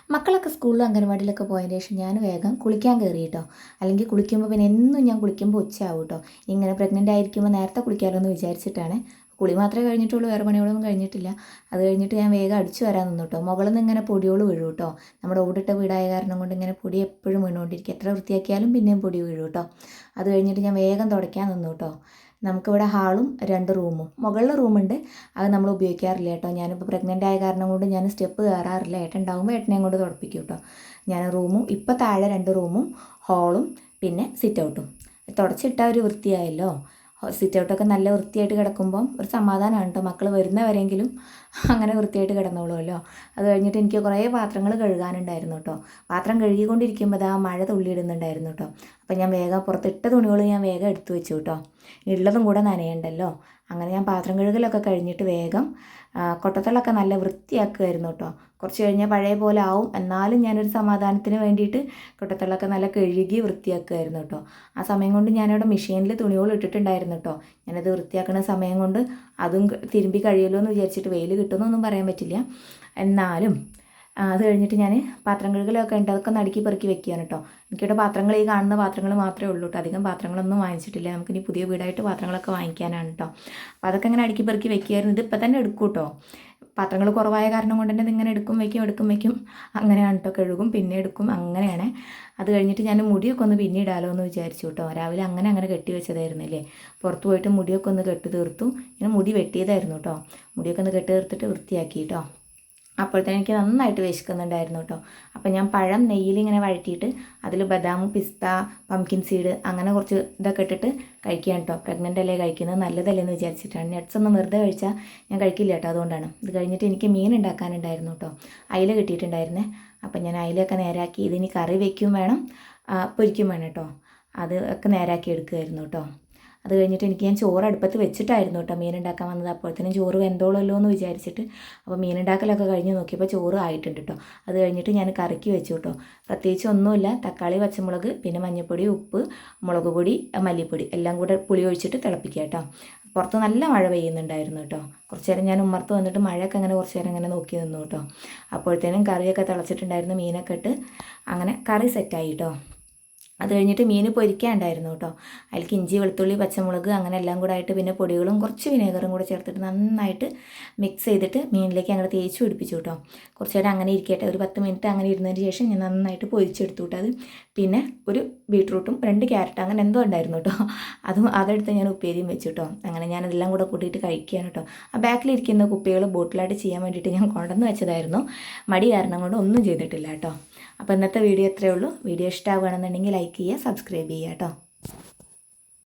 മക്കളൊക്കെ സ്കൂളിലും അംഗനവാടിയിലൊക്കെ പോയതിന് ശേഷം ഞാൻ വേഗം കുളിക്കാൻ കയറി കേട്ടോ. അല്ലെങ്കിൽ കുളിക്കുമ്പോൾ പിന്നെ എന്നും ഞാൻ കുളിക്കുമ്പോൾ ഉച്ചയാവും കേട്ടോ. ഇങ്ങനെ പ്രഗ്നൻ്റ് ആയിരിക്കുമ്പോൾ നേരത്തെ കുളിക്കാമല്ലോ എന്ന് വിചാരിച്ചിട്ടാണ്. കുളി മാത്രമേ കഴിഞ്ഞിട്ടുള്ളൂ, വേറെ പണികളൊന്നും കഴിഞ്ഞിട്ടില്ല. അത് കഴിഞ്ഞിട്ട് ഞാൻ വേഗം അടിച്ചു വരാൻ നിന്നു കേട്ടോ. മുകളിൽ നിന്ന് ഇങ്ങനെ പൊടികൾ വീഴും കേട്ടോ. നമ്മുടെ ഓടിട്ട വീടായ കാരണം കൊണ്ട് ഇങ്ങനെ പൊടി എപ്പോഴും വീണുകൊണ്ടിരിക്കും. എത്ര വൃത്തിയാക്കിയാലും പിന്നെയും പൊടി വീഴും കേട്ടോ. അത് കഴിഞ്ഞിട്ട് ഞാൻ വേഗം തുടയ്ക്കാൻ നിന്നു കേട്ടോ. നമുക്കിവിടെ ഹാളും 2 റൂമും. മുകളിൽ റൂമുണ്ട്, അത് നമ്മൾ ഉപയോഗിക്കാറില്ല കേട്ടോ. ഞാനിപ്പോൾ പ്രഗ്നൻ്റ് ആയ കാരണം കൊണ്ട് ഞാൻ സ്റ്റെപ്പ് കയറാറില്ല. ഏട്ടൻ ഉണ്ടാകുമ്പോൾ ഏട്ടനെയും കൊണ്ട് തുടപ്പിക്കും കേട്ടോ. ഞാൻ റൂമും ഇപ്പോൾ താഴെ 2 റൂമും ഹാളും പിന്നെ സിറ്റ് ഔട്ടും തുടച്ചിട്ടാൽ ഒരു വൃത്തിയായല്ലോ. സിറ്റ് ഔട്ടൊക്കെ നല്ല വൃത്തിയായിട്ട് കിടക്കുമ്പം ഒരു സമാധാനമാണ് കേട്ടോ. മക്കൾ വരുന്നവരെങ്കിലും അങ്ങനെ വൃത്തിയായിട്ട് കിടന്നോളുമല്ലോ. അത് കഴിഞ്ഞിട്ട് എനിക്ക് കുറേ പാത്രങ്ങൾ കഴുകാനുണ്ടായിരുന്നു കേട്ടോ. പാത്രം കഴുകിക്കൊണ്ടിരിക്കുമ്പോൾ ആ മഴ തുള്ളിയിടുന്നുണ്ടായിരുന്നു കേട്ടോ. അപ്പം ഞാൻ വേഗം പുറത്തിട്ട തുണികൾ ഞാൻ വേഗം എടുത്തു വെച്ചു കേട്ടോ. ഉള്ളതും കൂടെ നനയണ്ടല്ലോ. അങ്ങനെ ഞാൻ പാത്രം കഴുകലൊക്കെ കഴിഞ്ഞിട്ട് വേഗം കൊട്ടത്തളൊക്കെ നല്ല വൃത്തിയാക്കുമായിരുന്നു കേട്ടോ. കുറച്ച് കഴിഞ്ഞാൽ പഴയ പോലെ ആവും, എന്നാലും ഞാനൊരു സമാധാനത്തിന് വേണ്ടിയിട്ട് കൊട്ടത്തളൊക്കെ നല്ല കഴുകി വൃത്തിയാക്കുമായിരുന്നു കേട്ടോ. ആ സമയം കൊണ്ട് ഞാനവിടെ മെഷീനിൽ തുണികൾ ഇട്ടിട്ടുണ്ടായിരുന്നു കേട്ടോ. ഞാനത് വൃത്തിയാക്കുന്ന സമയം കൊണ്ട് അതും തിരുമ്പി കഴിയുമല്ലോ എന്ന് വിചാരിച്ചിട്ട്, വെയിൽ കിട്ടുമെന്നൊന്നും പറയാൻ പറ്റില്ല. എന്നാലും അത് കഴിഞ്ഞിട്ട് ഞാൻ പാത്രം കഴുകലൊക്കെ ഉണ്ട്, അതൊക്കെ നടുക്കി പെറുക്കി വെക്കുകയാണ് കേട്ടോ. എനിക്കിവിടെ പാത്രങ്ങൾ, ഈ കാണുന്ന പാത്രങ്ങൾ മാത്രമേ ഉള്ളൂ കേട്ടോ. അധികം പാത്രങ്ങളൊന്നും വാങ്ങിച്ചിട്ടില്ല. നമുക്കിനി പുതിയ വീടായിട്ട് പാത്രങ്ങളൊക്കെ വാങ്ങിക്കാനാണ് കേട്ടോ. അപ്പോൾ അതൊക്കെ ഇങ്ങനെ അടുക്കി പെറുക്കി വെക്കുകയായിരുന്നു. ഇത് ഇപ്പം തന്നെ എടുക്കും കേട്ടോ. പാത്രങ്ങൾ കുറവായ കാരണം കൊണ്ട് തന്നെ ഇതിങ്ങനെ എടുക്കും വയ്ക്കും അങ്ങനെയാണ് കേട്ടോ. കഴുകും പിന്നെ എടുക്കും, അങ്ങനെയാണ്. അത് കഴിഞ്ഞിട്ട് ഞാൻ മുടിയൊക്കെ ഒന്ന് പിന്നെ ഇടാലോ എന്ന് വിചാരിച്ചു കേട്ടോ. രാവിലെ അങ്ങനെ കെട്ടി വെച്ചതായിരുന്നില്ലേ. പുറത്ത് പോയിട്ട് മുടിയൊക്കെ ഒന്ന് കെട്ടി തീർത്തു. ഞാൻ മുടി വെട്ടിയതായിരുന്നു കേട്ടോ. മുടിയൊക്കെ ഒന്ന് കെട്ടി തീർത്തിട്ട് വൃത്തിയാക്കി കേട്ടോ. അപ്പോഴത്തേനും എനിക്ക് നന്നായിട്ട് വിശക്കുന്നുണ്ടായിരുന്നു കേട്ടോ. അപ്പോൾ ഞാൻ പഴം നെയ്യിലിങ്ങനെ വഴറ്റിയിട്ട് അതിൽ ബദാം, പിസ്ത, പംകിൻ സീഡ് അങ്ങനെ കുറച്ച് ഇതൊക്കെ ഇട്ടിട്ട് കഴിക്കാൻ കേട്ടോ. പ്രഗ്നൻ്റ് അല്ലേ, കഴിക്കുന്നത് നല്ലതല്ലേ എന്ന് വിചാരിച്ചിട്ടാണ്. നട്ട്സ് ഒന്നും വെറുതെ കഴിച്ചാൽ ഞാൻ കഴിക്കില്ല കേട്ടോ, അതുകൊണ്ടാണ്. ഇത് കഴിഞ്ഞിട്ട് എനിക്ക് മീൻ ഉണ്ടാക്കാനുണ്ടായിരുന്നു കേട്ടോ. അയില കിട്ടിയിട്ടുണ്ടായിരുന്നേ. അപ്പം ഞാൻ അയിലൊക്കെ നേരാക്കി, ഇതിനി കറി വയ്ക്കും വേണം, പൊരിക്കും വേണം കേട്ടോ. അത് ഒക്കെ നേരാക്കി എടുക്കുമായിരുന്നു കേട്ടോ. അത് കഴിഞ്ഞിട്ട് ഞാൻ ചോറ് അടുപ്പത്ത് വെച്ചിട്ടായിരുന്നു കേട്ടോ മീൻ ഉണ്ടാക്കാൻ വന്നത്. അപ്പോഴത്തേനും ചോറ് വെന്തോളല്ലോ എന്ന് വിചാരിച്ചിട്ട് അപ്പോൾ മീൻ ഉണ്ടാക്കലൊക്കെ കഴിഞ്ഞ് നോക്കിയപ്പോൾ ചോറ് ആയിട്ടുണ്ട് കേട്ടോ. അത് കഴിഞ്ഞിട്ട് ഞാൻ കറിക്ക് വെച്ചു കേട്ടോ. പ്രത്യേകിച്ച് ഒന്നുമില്ല, തക്കാളി, പച്ചമുളക്, പിന്നെ മഞ്ഞൾപ്പൊടി, ഉപ്പ്, മുളക് പൊടി, മല്ലിപ്പൊടി എല്ലാം കൂടെ പുളി ഒഴിച്ചിട്ട് തിളപ്പിക്കുക കേട്ടോ. പുറത്ത് നല്ല മഴ പെയ്യുന്നുണ്ടായിരുന്നു കേട്ടോ. കുറച്ച് നേരം ഞാൻ ഉമ്മർത്ത് വന്നിട്ട് മഴയൊക്കെ അങ്ങനെ കുറച്ച് നേരം അങ്ങനെ നോക്കി നിന്നു കേട്ടോ. അപ്പോഴത്തേനും കറിയൊക്കെ തിളച്ചിട്ടുണ്ടായിരുന്നു. മീനൊക്കെ ഇട്ട് അങ്ങനെ കറി സെറ്റായി കേട്ടോ. അത് കഴിഞ്ഞിട്ട് മീൻ പൊരിക്കാനുണ്ടായിരുന്നു കേട്ടോ. അതിലേക്ക് ഇഞ്ചി, വെളുത്തുള്ളി, പച്ചമുളക് അങ്ങനെ എല്ലാം കൂടെ ആയിട്ട് പിന്നെ പൊടികളും കുറച്ച് വിനേഗറും കൂടെ ചേർത്തിട്ട് നന്നായിട്ട് മിക്സ് ചെയ്തിട്ട് മീനിലേക്ക് അങ്ങനെ തേച്ച് പിടിപ്പിച്ചു കേട്ടോ. കുറച്ച് നേരം അങ്ങനെ ഇരിക്കട്ടെ, ഒരു 10 മിനിറ്റ് അങ്ങനെ ഇരുന്നതിന് ശേഷം ഞാൻ നന്നായിട്ട് പൊരിച്ചെടുത്തു കേട്ടോ. അത് പിന്നെ ഒരു ബീട്രൂട്ടും 2 ക്യാരറ്റ് അങ്ങനെ എന്തോ ഉണ്ടായിരുന്നു കേട്ടോ. അതെടുത്ത് ഞാൻ ഉപ്പേരിയും വെച്ചു കേട്ടോ. അങ്ങനെ ഞാനതെല്ലാം കൂടെ കൂട്ടിയിട്ട് കഴിക്കുകയാണ് കേട്ടോ. ആ ബാക്കിലിരിക്കുന്ന കുപ്പികൾ ബോട്ടിലായിട്ട് ചെയ്യാൻ വേണ്ടിയിട്ട് ഞാൻ കൊണ്ടുവന്ന് വെച്ചതായിരുന്നു. മടി കാരണം കൊണ്ട് ഒന്നും ചെയ്തിട്ടില്ല കേട്ടോ. അപ്പോൾ ഇന്നത്തെ വീഡിയോ ഇത്രയേ ഉള്ളൂ. വീഡിയോ ഇഷ്ടമാവുകയാണെന്നുണ്ടെങ്കിൽ ലൈക്ക് ചെയ്യുക, സബ്സ്ക്രൈബ് ചെയ്യുക കേട്ടോ.